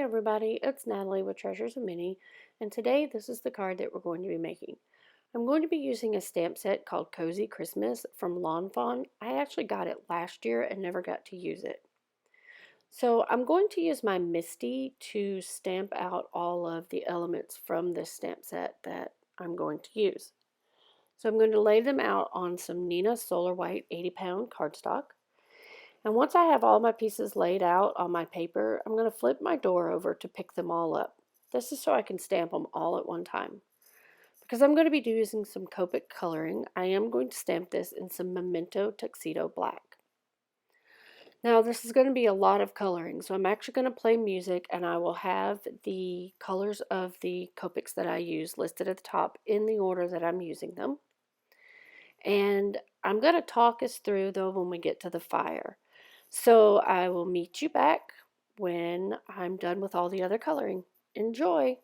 everybody, it's Natalie with Treasures of Mini, and today this is the card that we're going to be making. I'm going to be using a stamp set called Cozy Christmas from Fawn. I actually got it last year and never got to use it. So I'm going to use my Misty to stamp out all of the elements from this stamp set that I'm going to use. So I'm going to lay them out on some Nina Solar White 80-pound cardstock. And once I have all my pieces laid out on my paper, I'm going to flip my door over to pick them all up. This is so I can stamp them all at one time. Because I'm going to be using some copic coloring, I am going to stamp this in some Memento Tuxedo Black. Now this is going to be a lot of coloring, so I'm actually going to play music and I will have the colors of the copics that I use listed at the top in the order that I'm using them. And I'm going to talk us through though when we get to the fire. So I will meet you back when I'm done with all the other coloring. Enjoy!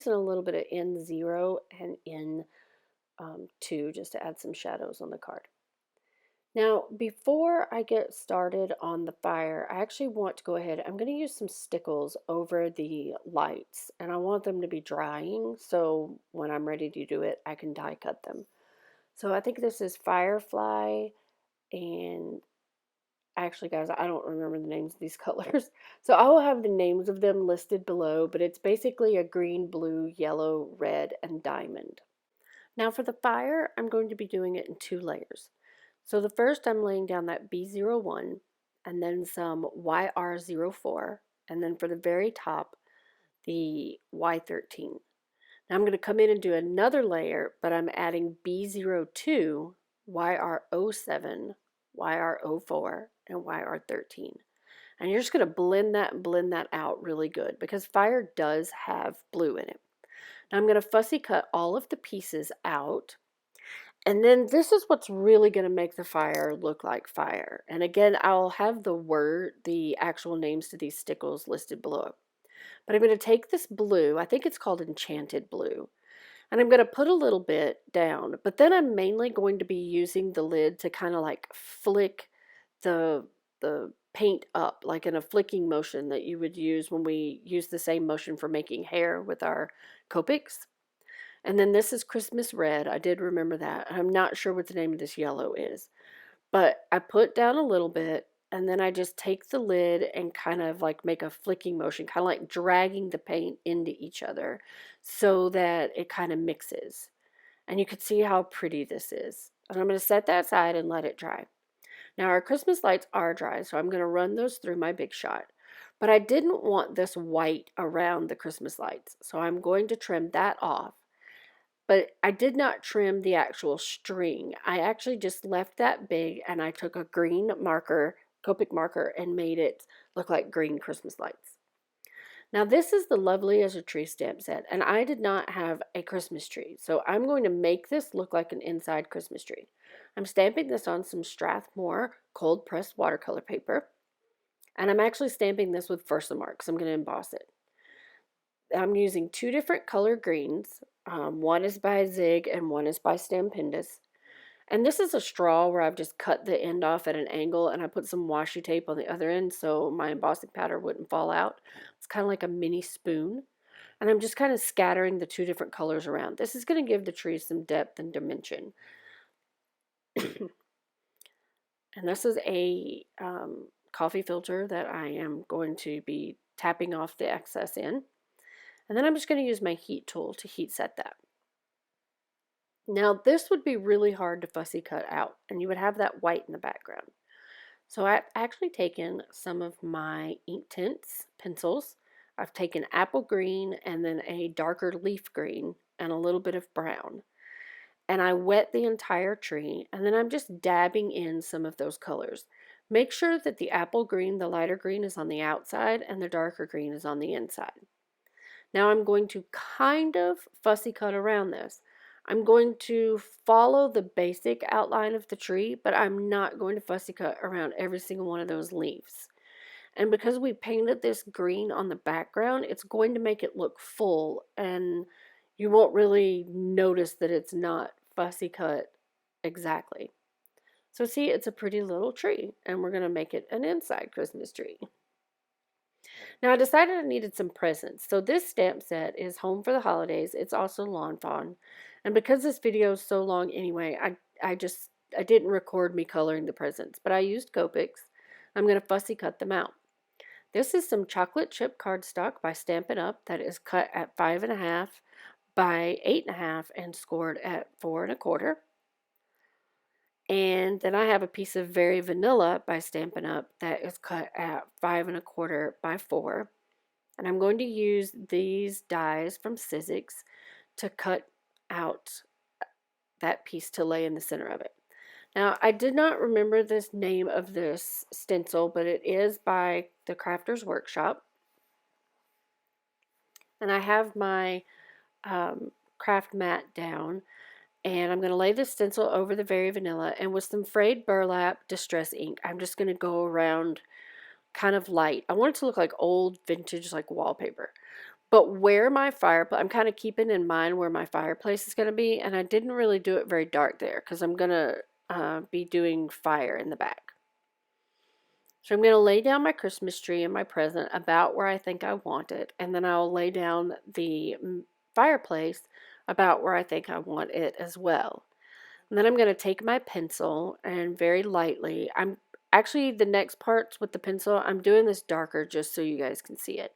And a little bit of N0 and N2 just to add some shadows on the card. Now, before I get started on the fire, I actually want to go ahead. I'm going to use some stickles over the lights, and I want them to be drying, so when I'm ready to do it, I can die cut them. So I think this is Firefly, and actually, guys, I don't remember the names of these colors. So I will have the names of them listed below, but it's basically a green, blue, yellow, red, and diamond. Now for the fire, I'm going to be doing it in 2 layers. So the first I'm laying down that B01 and then some YR04, and then for the very top, the Y13. Now I'm going to come in and do another layer, but I'm adding B02, YR07, YR04, and YR13. And you're just going to blend that out really good because fire does have blue in it. Now I'm going to fussy cut all of the pieces out. And then this is what's really going to make the fire look like fire. And again, I'll have the actual names to these stickles listed below. But I'm going to take this blue, I think it's called Enchanted blue, and I'm going to put a little bit down, but then I'm mainly going to be using the lid to kind of like flick the paint up, like in a flicking motion that you would use when we use the same motion for making hair with our copics. And then this is Christmas Red. I did remember that. I'm not sure what the name of this yellow is. But I put down a little bit, and then I just take the lid and kind of like make a flicking motion, kind of like dragging the paint into each other so that it kind of mixes. And you can see how pretty this is. And I'm going to set that aside and let it dry. Now our Christmas lights are dry, so I'm going to run those through my Big Shot. But I didn't want this white around the Christmas lights, so I'm going to trim that off. But I did not trim the actual string. I actually just left that big, and I took a green marker, Copic marker, and made it look like green Christmas lights. Now this is the Lovely as a Tree stamp set, and I did not have a Christmas tree, so I'm going to make this look like an inside Christmas tree. I'm stamping this on some Strathmore cold pressed watercolor paper, and I'm actually stamping this with Versamark because I'm going to emboss it. I'm using two different color greens. One is by Zig and one is by Stampendous. And this is a straw where I've just cut the end off at an angle, and I put some washi tape on the other end so my embossing powder wouldn't fall out. It's kind of like a mini spoon. And I'm just kind of scattering the two different colors around. This is going to give the tree some depth and dimension. And this is a coffee filter that I am going to be tapping off the excess in. And then I'm just going to use my heat tool to heat set that. Now this would be really hard to fussy cut out, and you would have that white in the background. So I've actually taken some of my Inktense pencils. I've taken apple green and then a darker leaf green and a little bit of brown. And I wet the entire tree, and then I'm just dabbing in some of those colors. Make sure that the apple green, the lighter green, is on the outside and the darker green is on the inside. Now I'm going to kind of fussy cut around this. I'm going to follow the basic outline of the tree, but I'm not going to fussy cut around every single one of those leaves. And because we painted this green on the background, it's going to make it look full, and you won't really notice that it's not fussy cut exactly. So see, it's a pretty little tree, and we're going to make it an inside Christmas tree. Now I decided I needed some presents. So this stamp set is Home for the Holidays. It's also Lawn Fawn. And because this video is so long anyway, I didn't record me coloring the presents, but I used Copics. I'm going to fussy cut them out. This is some chocolate chip cardstock by Stampin' Up! That is cut at 5.5 by 8.5 and scored at 4 1/4. And then I have a piece of Very Vanilla by Stampin' Up! That is cut at 5 1/4 by 4. And I'm going to use these dies from Sizzix to cut out that piece to lay in the center of it. Now, I did not remember this name of this stencil, but it is by the Crafter's Workshop. And I have my craft mat down, and I'm going to lay the stencil over the Very Vanilla, and with some frayed burlap distress ink, I'm just going to go around kind of light. I want it to look like old vintage like wallpaper. But where my fireplace, I'm kind of keeping in mind where my fireplace is going to be, and I didn't really do it very dark there because I'm going to be doing fire in the back. So I'm going to lay down my Christmas tree and my present about where I think I want it, and then I'll lay down the fireplace about where I think I want it as well. And then I'm going to take my pencil and very lightly, actually the next parts with the pencil, I'm doing this darker just so you guys can see it.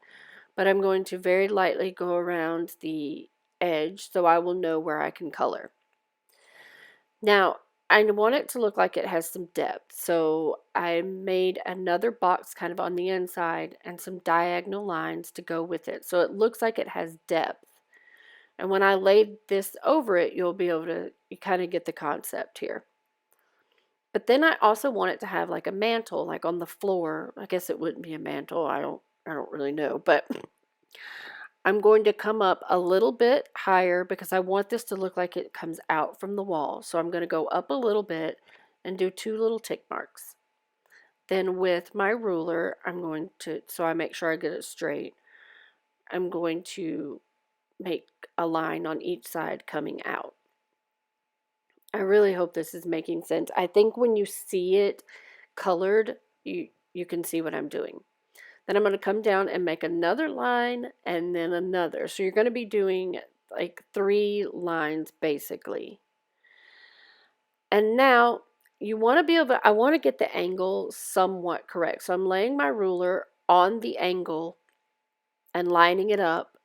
But I'm going to very lightly go around the edge so I will know where I can color. Now, I want it to look like it has some depth, so I made another box kind of on the inside and some diagonal lines to go with it, so it looks like it has depth. And when I laid this over it, you'll be able to kind of get the concept here. But then I also want it to have like a mantle, like on the floor. I guess it wouldn't be a mantle. I don't really know, but I'm going to come up a little bit higher because I want this to look like it comes out from the wall. So I'm going to go up a little bit and do 2 little tick marks. Then with my ruler, I'm going to, so I make sure I get it straight, I'm going to make a line on each side coming out. I really hope this is making sense. I think when you see it colored, you can see what I'm doing. Then I'm going to come down and make another line and then another. So you're going to be doing like 3 lines basically. And now you want to be able to, I want to get the angle somewhat correct. So I'm laying my ruler on the angle and lining it up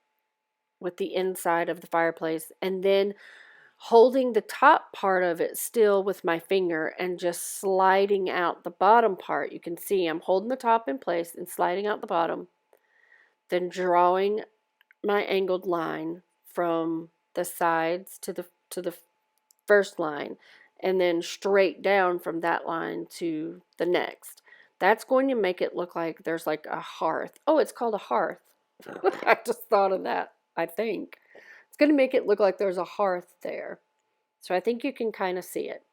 with the inside of the fireplace, and then holding the top part of it still with my finger and just sliding out the bottom part. You can see I'm holding the top in place and sliding out the bottom, then drawing my angled line from the sides to the first line, and then straight down from that line to the next. That's going to make it look like there's like a hearth. Oh, it's called a hearth. I just thought of that, I think. It's going to make it look like there's a hearth there. So I think you can kind of see it.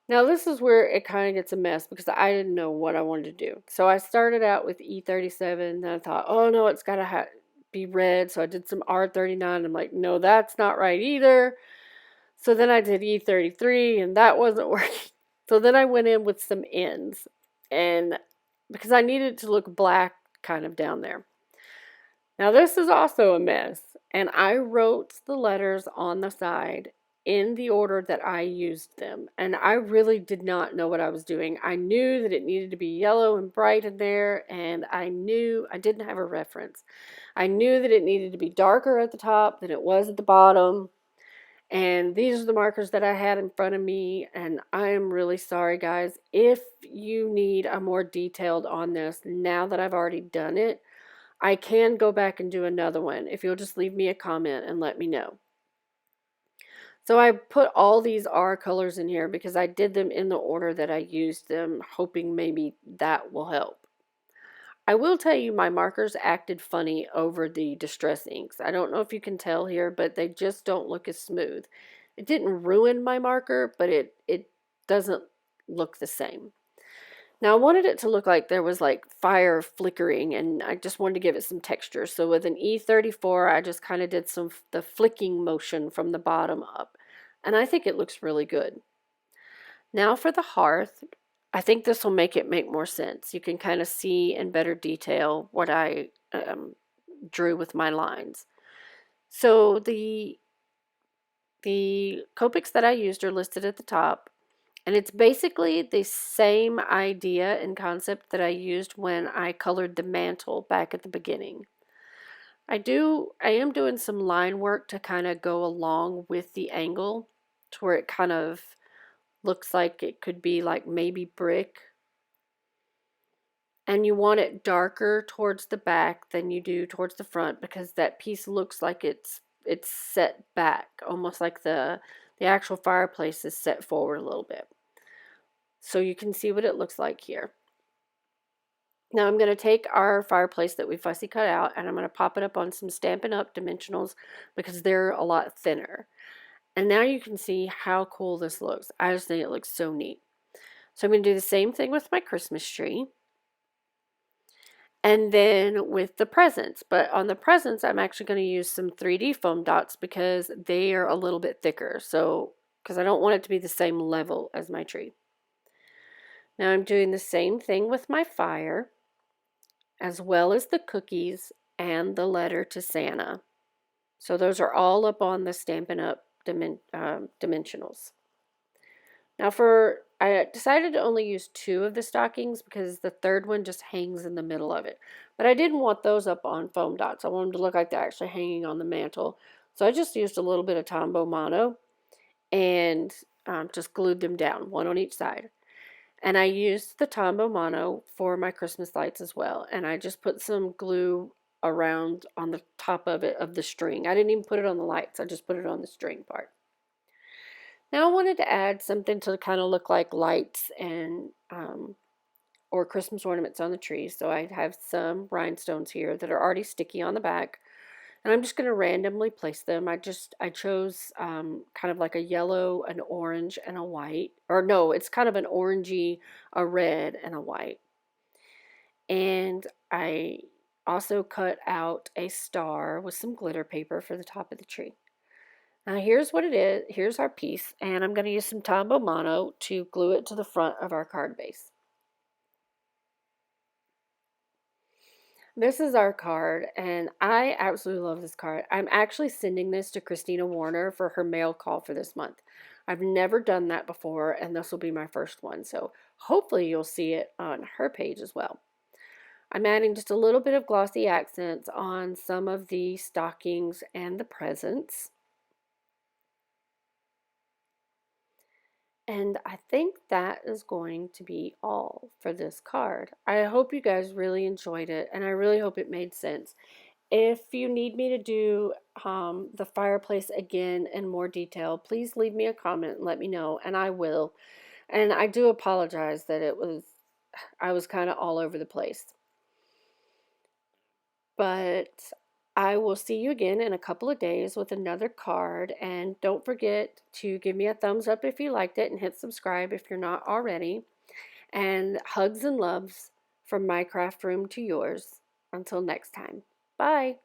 Now this is where it kind of gets a mess because I didn't know what I wanted to do. So I started out with E37, then I thought, oh no, it's got to be red. So I did some R39. I'm like, no, that's not right either. So then I did E33 and that wasn't working. So then I went in with some ends, and because I needed it to look black kind of down there. Now this is also a mess, and I wrote the letters on the side in the order that I used them, and I really did not know what I was doing. I knew that it needed to be yellow and bright in there, and I knew I didn't have a reference. I knew that it needed to be darker at the top than it was at the bottom. And these are the markers that I had in front of me, and I am really sorry, guys. If you need a more detailed on this, now that I've already done it, I can go back and do another one if you'll just leave me a comment and let me know. So I put all these R colors in here because I did them in the order that I used them, hoping maybe that will help. I will tell you my markers acted funny over the distress inks. I don't know if you can tell here, but they just don't look as smooth. It didn't ruin my marker, but it doesn't look the same. Now I wanted it to look like there was like fire flickering, and I just wanted to give it some texture. So with an E34, I just kind of did the flicking motion from the bottom up, and I think it looks really good. Now for the hearth, I think this will make it make more sense. You can kind of see in better detail what I drew with my lines. So the copics that I used are listed at the top, and it's basically the same idea and concept that I used when I colored the mantle back at the beginning. I am doing some line work to kind of go along with the angle to where it kind of looks like it could be like maybe brick. And you want it darker towards the back than you do towards the front, because that piece looks like it's set back, almost like the actual fireplace is set forward a little bit. So you can see what it looks like here. Now I'm going to take our fireplace that we fussy cut out, and I'm going to pop it up on some Stampin' Up! Dimensionals because they're a lot thinner. And now you can see how cool this looks. I just think it looks so neat. So I'm going to do the same thing with my Christmas tree. And then with the presents. But on the presents, I'm actually going to use some 3D foam dots because they are a little bit thicker. So, because I don't want it to be the same level as my tree. Now I'm doing the same thing with my fire, as well as the cookies and the letter to Santa. So those are all up on the Stampin' Up! Dimensionals. Now I decided to only use 2 of the stockings because the third one just hangs in the middle of it. But I didn't want those up on foam dots. I want them to look like they're actually hanging on the mantle. So I just used a little bit of Tombow Mono and just glued them down, one on each side. And I used the Tombow Mono for my Christmas lights as well. And I just put some glue around on the top of it, of the string. I didn't even put it on the lights. I just put it on the string part. Now I wanted to add something to kind of look like lights and or Christmas ornaments on the tree. So I have some rhinestones here that are already sticky on the back. And I'm just going to randomly place them. I chose kind of like a yellow, an orange, and a white. Or no, it's kind of an orangey, a red, and a white. And I also cut out a star with some glitter paper for the top of the tree. Now here's what it is. Here's our piece, and I'm going to use some Tombow Mono to glue it to the front of our card base. This is our card, and I absolutely love this card. I'm actually sending this to Christina Warner for her mail call for this month. I've never done that before, and this will be my first one, so hopefully you'll see it on her page as well. I'm adding just a little bit of glossy accents on some of the stockings and the presents. And I think that is going to be all for this card. I hope you guys really enjoyed it, and I really hope it made sense. If you need me to do the fireplace again in more detail, please leave me a comment and let me know, and I will. And I do apologize that I was kind of all over the place. But I will see you again in a couple of days with another card. And don't forget to give me a thumbs up if you liked it and hit subscribe if you're not already. And hugs and loves from my craft room to yours. Until next time. Bye.